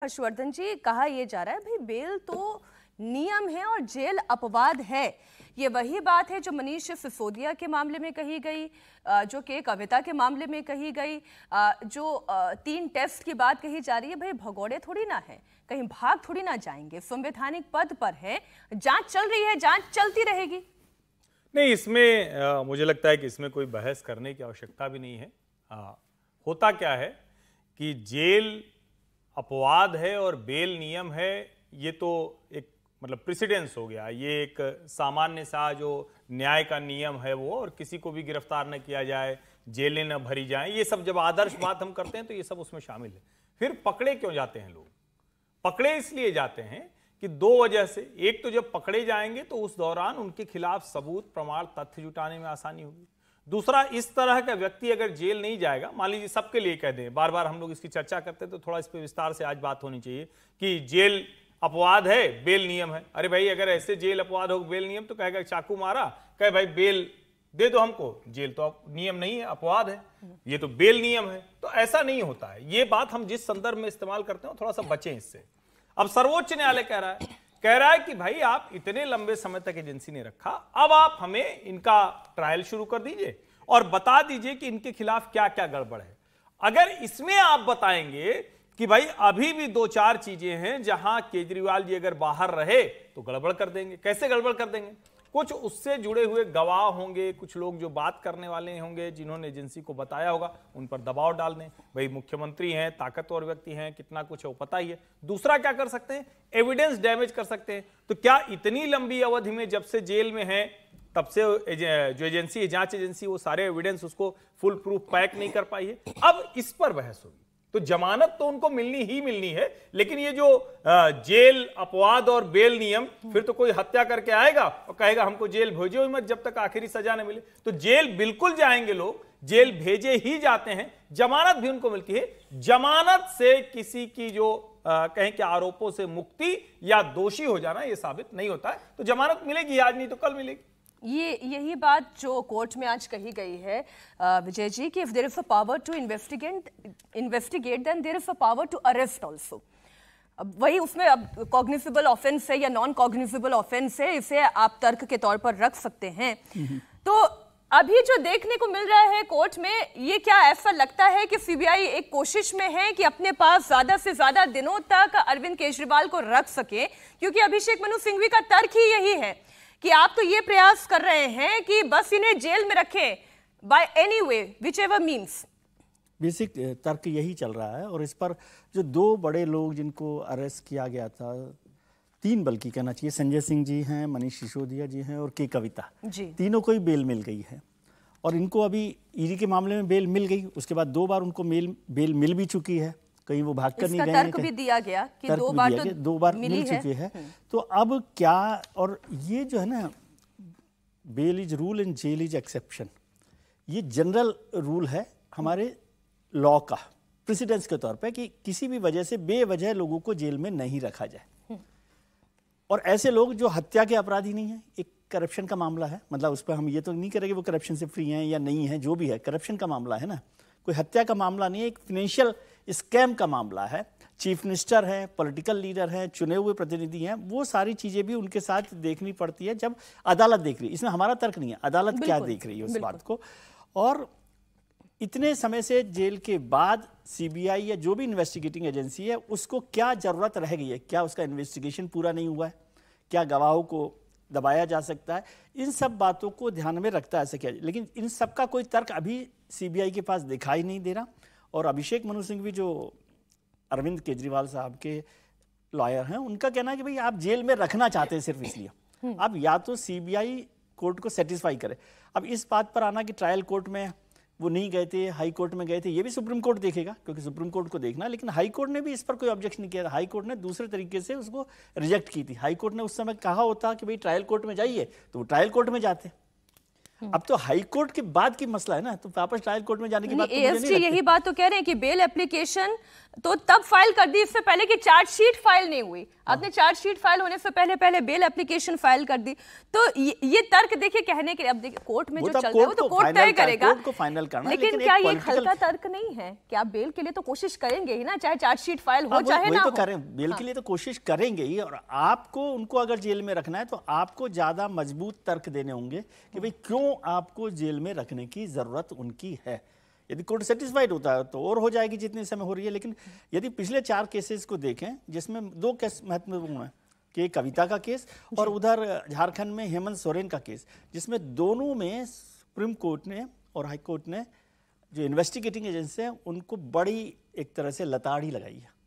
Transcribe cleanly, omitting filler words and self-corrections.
हर्षवर्धन जी, कहा यह जा रहा है भाई बेल तो नियम है और जेल अपवाद है। ये वही बात है जो मनीष सिसोदिया के मामले में कही गई, जो के कविता के मामले में कही गई, जो 3 टेस्ट की बात कही जा रही है। भाई भगोड़े थोड़ी ना है, कहीं भाग थोड़ी ना जाएंगे, संवैधानिक पद पर है, जांच चल रही है, जांच चलती रहेगी। नहीं, इसमें मुझे लगता है कि इसमें कोई बहस करने की आवश्यकता भी नहीं है। होता क्या है कि जेल अपवाद है और बेल नियम है, ये तो एक मतलब प्रेसिडेंस हो गया। ये एक सामान्य सा जो न्याय का नियम है वो, और किसी को भी गिरफ्तार न किया जाए, जेलें न भरी जाएं, ये सब जब आदर्श बात हम करते हैं तो ये सब उसमें शामिल है। फिर पकड़े क्यों जाते हैं लोग? पकड़े इसलिए जाते हैं कि 2 वजह से। एक तो जब पकड़े जाएंगे तो उस दौरान उनके खिलाफ सबूत, प्रमाण, तथ्य जुटाने में आसानी होगी। दूसरा, इस तरह का व्यक्ति अगर जेल नहीं जाएगा, मान लीजिए सबके लिए कह दें, बार बार हम लोग इसकी चर्चा करते हैं तो थोड़ा इस पर विस्तार से आज बात होनी चाहिए कि जेल अपवाद है, बेल नियम है। अरे भाई, अगर ऐसे जेल अपवाद हो, बेल नियम, तो कहेगा चाकू मारा, कहे भाई बेल दे दो हमको, जेल तो नियम नहीं है, अपवाद है, ये तो बेल नियम है। तो ऐसा नहीं होता है। ये बात हम जिस संदर्भ में इस्तेमाल करते हैं थोड़ा सा बचें इससे। अब सर्वोच्च न्यायालय कह रहा है कि भाई आप इतने लंबे समय तक एजेंसी ने रखा, अब आप हमें इनका ट्रायल शुरू कर दीजिए और बता दीजिए कि इनके खिलाफ क्या क्या गड़बड़ है। अगर इसमें आप बताएंगे कि भाई अभी भी 2-4 चीजें हैं जहां केजरीवाल जी अगर बाहर रहे तो गड़बड़ कर देंगे। कैसे गड़बड़ कर देंगे? कुछ उससे जुड़े हुए गवाह होंगे, कुछ लोग जो बात करने वाले होंगे, जिन्होंने एजेंसी को बताया होगा, उन पर दबाव डाल दें। भाई मुख्यमंत्री हैं, ताकतवर व्यक्ति हैं, कितना कुछ है वो पता ही है। दूसरा क्या कर सकते हैं? एविडेंस डैमेज कर सकते हैं। तो क्या इतनी लंबी अवधि में जब से जेल में है तब से जो एजेंसी है, जांच एजेंसी, वो सारे एविडेंस उसको फुल प्रूफ पैक नहीं कर पाई है? अब इस पर बहस होगी। तो जमानत तो उनको मिलनी ही मिलनी है, लेकिन ये जो जेल अपवाद और बेल नियम, फिर तो कोई हत्या करके आएगा और कहेगा हमको जेल भेजो मत जब तक आखिरी सजा न मिले। तो जेल बिल्कुल जाएंगे लोग, जेल भेजे ही जाते हैं। जमानत भी उनको मिलती है। जमानत से किसी की जो कहें कि आरोपों से मुक्ति या दोषी हो जाना ये साबित नहीं होता है। तो जमानत मिलेगी आज, नहीं तो कल मिलेगी। यही बात जो कोर्ट में आज कही गई है विजय जी, कि if there is a power to investigate then there is a power to arrest also. अब वही उसमें अब कॉग्निजेबल ऑफेंस है या नॉन कॉग्निजेबल ऑफेंस है, इसे आप तर्क के तौर पर रख सकते हैं। तो अभी जो देखने को मिल रहा है कोर्ट में, ये क्या ऐसा लगता है कि सीबीआई एक कोशिश में है कि अपने पास ज्यादा से ज्यादा दिनों तक अरविंद केजरीवाल को रख सके? क्योंकि अभिषेक मनु सिंघवी का तर्क ही यही है कि आप तो ये प्रयास कर रहे हैं कि बस इन्हें जेल में रखें by any way, which ever means. Basic तर्क यही चल रहा है। और इस पर जो 2 बड़े लोग जिनको अरेस्ट किया गया था, 3 बल्कि कहना चाहिए, संजय सिंह जी हैं, मनीष सिसोदिया जी हैं और के कविता जी, तीनों को ही बेल मिल गई है। और इनको अभी ईडी के मामले में बेल मिल गई, उसके बाद 2 बार उनको बेल मिल भी चुकी है। कहीं वो भाग कर नहीं गए, तर्क भी दिया गया कि 2 बार मिल चुकी है। तो अब क्या, और ये जो है ना, bail is rule and jail is exception, ये जनरल रूल है हमारे लॉ का, प्रेसिडेंस के तौर पे, कि किसी भी वजह से बेवजह लोगों को जेल में नहीं रखा जाए। और ऐसे लोग जो हत्या के अपराधी नहीं है, एक करप्शन का मामला है, मतलब उस पर हम ये तो नहीं करेंगे वो करप्शन से फ्री हैं या नहीं है, जो भी है करप्शन का मामला है ना, कोई हत्या का मामला नहीं है, एक फाइनेंशियल स्कैम का मामला है। चीफ मिनिस्टर है, पॉलिटिकल लीडर है, चुने हुए प्रतिनिधि हैं, वो सारी चीजें भी उनके साथ देखनी पड़ती है जब अदालत देख रही है। इसमें हमारा तर्क नहीं है, अदालत क्या देख रही है उस बात को। और इतने समय से जेल के बाद सीबीआई या जो भी इन्वेस्टिगेटिंग एजेंसी है, उसको क्या जरूरत रह गई है? क्या उसका इन्वेस्टिगेशन पूरा नहीं हुआ है? क्या गवाहों को दबाया जा सकता है? इन सब बातों को ध्यान में रखता है ऐसा किया। लेकिन इन सब का कोई तर्क अभी सीबीआई के पास दिखाई नहीं दे रहा। और अभिषेक मनु सिंघवी जो अरविंद केजरीवाल साहब के लॉयर हैं, उनका कहना है कि भाई आप जेल में रखना चाहते हैं सिर्फ इसलिए। अब या तो सीबीआई कोर्ट को सेटिस्फाई करे। अब इस बात पर आना कि ट्रायल कोर्ट में वो नहीं गए थे, हाई कोर्ट में गए थे, ये भी सुप्रीम कोर्ट देखेगा, क्योंकि सुप्रीम कोर्ट को देखना। लेकिन हाई कोर्ट ने भी इस पर कोई ऑब्जेक्शन नहीं किया था। हाई कोर्ट ने दूसरे तरीके से उसको रिजेक्ट की थी। हाई कोर्ट ने उस समय कहा होता कि भाई ट्रायल कोर्ट में जाइए, तो वो ट्रायल कोर्ट में जाते। अब तो हाई कोर्ट के बाद की मसला है ना, तो वापस ट्रायल कोर्ट में जाने की बात तो मुझे नहीं एएसजी लगती। यही बात तो कह रहे हैं कि बेल एप्लीकेशन तो तब फाइल कर दी इससे पहले कि चार्जशीट फाइल नहीं हुई। आपने चार्जशीट फाइल होने से पहले बेल एप्लीकेशन फाइल कर दी। तो ये तर्क देखिए कहने के लिए, अब देखिए कोर्ट में जो चल रहा है वो तो कोर्ट तय करेगा, कोर्ट को फाइनल करना। लेकिन क्या ये एक हल्का तर्क नहीं है कि आप बेल के लिए तो कोशिश करेंगे ही ना, चाहे चार्जशीट फाइल हो चाहे ना हो। बेल के लिए तो कोशिश करेंगे ही, और आपको उनको अगर जेल में रखना है तो आपको ज्यादा मजबूत तर्क देने होंगे कि भाई क्यों आपको जेल में रखने की जरूरत उनकी है। यदि कोर्ट सेटिस्फाइड होता है तो और हो जाएगी जितने समय हो रही है। लेकिन यदि पिछले 4 केसेस को देखें, जिसमें 2 केस महत्वपूर्ण हैं कि कविता का केस और उधर झारखंड में हेमंत सोरेन का केस, जिसमें दोनों में सुप्रीम कोर्ट ने और हाई कोर्ट ने जो इन्वेस्टिगेटिंग एजेंसी है उनको बड़ी एक तरह से लताड़ी लगाई है।